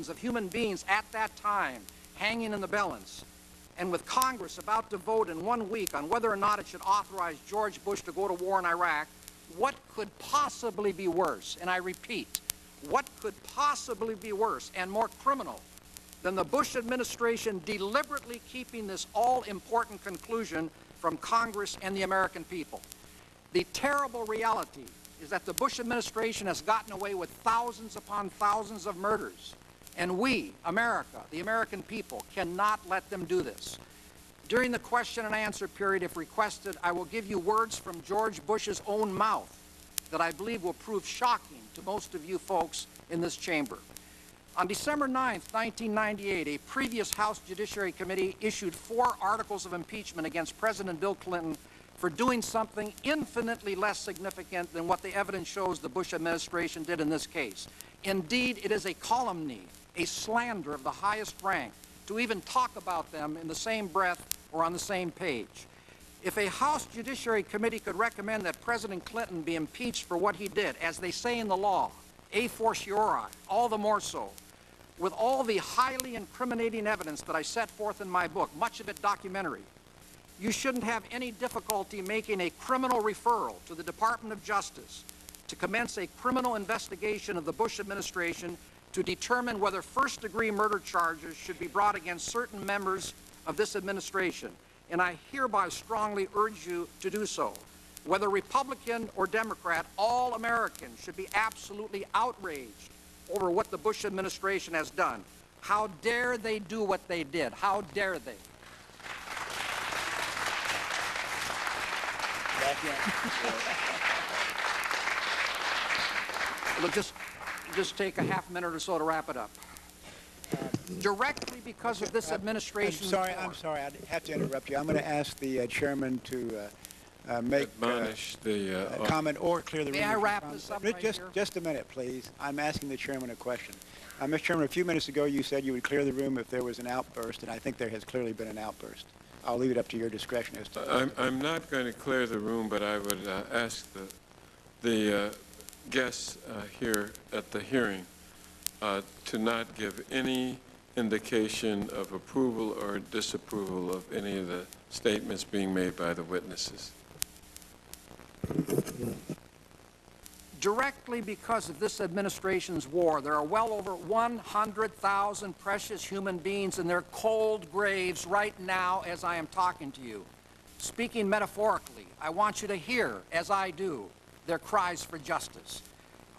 millions of human beings at that time hanging in the balance, and with Congress about to vote in 1 week on whether or not it should authorize George Bush to go to war in Iraq, what could possibly be worse? And I repeat, what could possibly be worse and more criminal than the Bush administration deliberately keeping this all-important conclusion from Congress and the American people? The terrible reality is that the Bush administration has gotten away with thousands upon thousands of murders. And we, America, the American people, cannot let them do this. During the question and answer period, if requested, I will give you words from George Bush's own mouth that I believe will prove shocking to most of you folks in this chamber. On December 9th, 1998, a previous House Judiciary Committee issued 4 articles of impeachment against President Bill Clinton for doing something infinitely less significant than what the evidence shows the Bush administration did in this case. Indeed, it is a calumny, a slander of the highest rank, to even talk about them in the same breath or on the same page. If a House Judiciary Committee could recommend that President Clinton be impeached for what he did, as they say in the law, a fortiori, all the more so, with all the highly incriminating evidence that I set forth in my book, much of it documentary, you shouldn't have any difficulty making a criminal referral to the Department of Justice to commence a criminal investigation of the Bush administration to determine whether first-degree murder charges should be brought against certain members of this administration. And I hereby strongly urge you to do so. Whether Republican or Democrat, all Americans should be absolutely outraged over what the Bush administration has done. How dare they do what they did? How dare they? It'll just take a half minute or so to wrap it up. Directly because of this administration. I'm sorry. I have to interrupt you. I'm going to ask the chairman to make a comment or clear the room. May I wrap this up right here? Just a minute, please. I'm asking the chairman a question. Mr. Chairman, a few minutes ago you said you would clear the room if there was an outburst, and I think there has clearly been an outburst. I'll leave it up to your discretion as to. I'm not going to clear the room, but I would ask the guests here at the hearing to not give any indication of approval or disapproval of any of the statements being made by the witnesses. Directly because of this administration's war, there are well over 100,000 precious human beings in their cold graves right now as I am talking to you. Speaking metaphorically, I want you to hear, as I do, their cries for justice.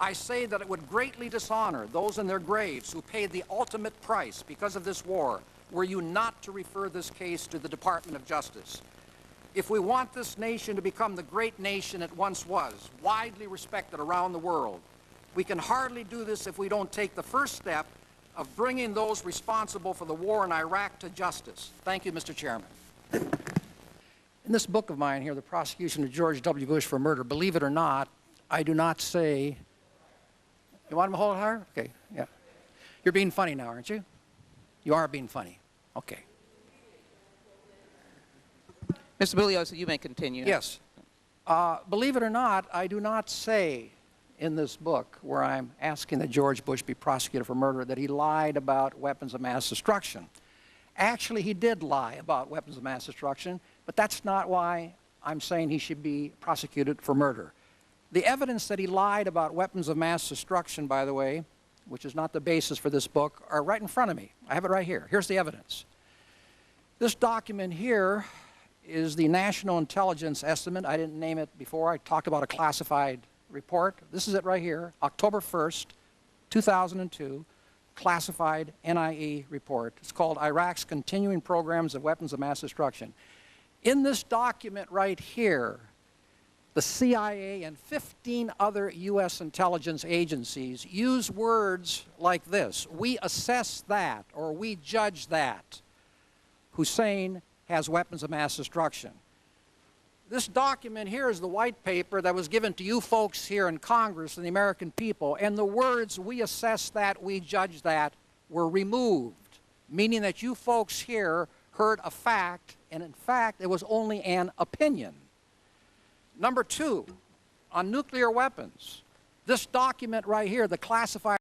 I say that it would greatly dishonor those in their graves who paid the ultimate price because of this war were you not to refer this case to the Department of Justice. If we want this nation to become the great nation it once was, widely respected around the world, we can hardly do this if we don't take the first step of bringing those responsible for the war in Iraq to justice. Thank you, Mr. Chairman. In this book of mine here, The Prosecution of George W. Bush for Murder, believe it or not, I do not say... You want him to hold it higher? Okay, yeah. You're being funny now, aren't you? You are being funny. Okay. Mr. Bugliosi, you may continue. Yes. Believe it or not, I do not say in this book, where I'm asking that George Bush be prosecuted for murder, that he lied about weapons of mass destruction. Actually, he did lie about weapons of mass destruction, but that's not why I'm saying he should be prosecuted for murder. The evidence that he lied about weapons of mass destruction, by the way, which is not the basis for this book, are right in front of me. I have it right here. Here's the evidence. This document here is the National Intelligence Estimate. I didn't name it before. I talked about a classified report. This is it right here, October 1st, 2002, classified NIE report. It's called Iraq's Continuing Programs of Weapons of Mass Destruction. In this document right here, the CIA and 15 other U.S. intelligence agencies use words like this: we assess that, or we judge that Hussein has weapons of mass destruction. This document here is the white paper that was given to you folks here in Congress and the American people, and the words we assess that, we judge that were removed, meaning that you folks here heard a fact, and in fact it was only an opinion. Number two, on nuclear weapons, this document right here, the classified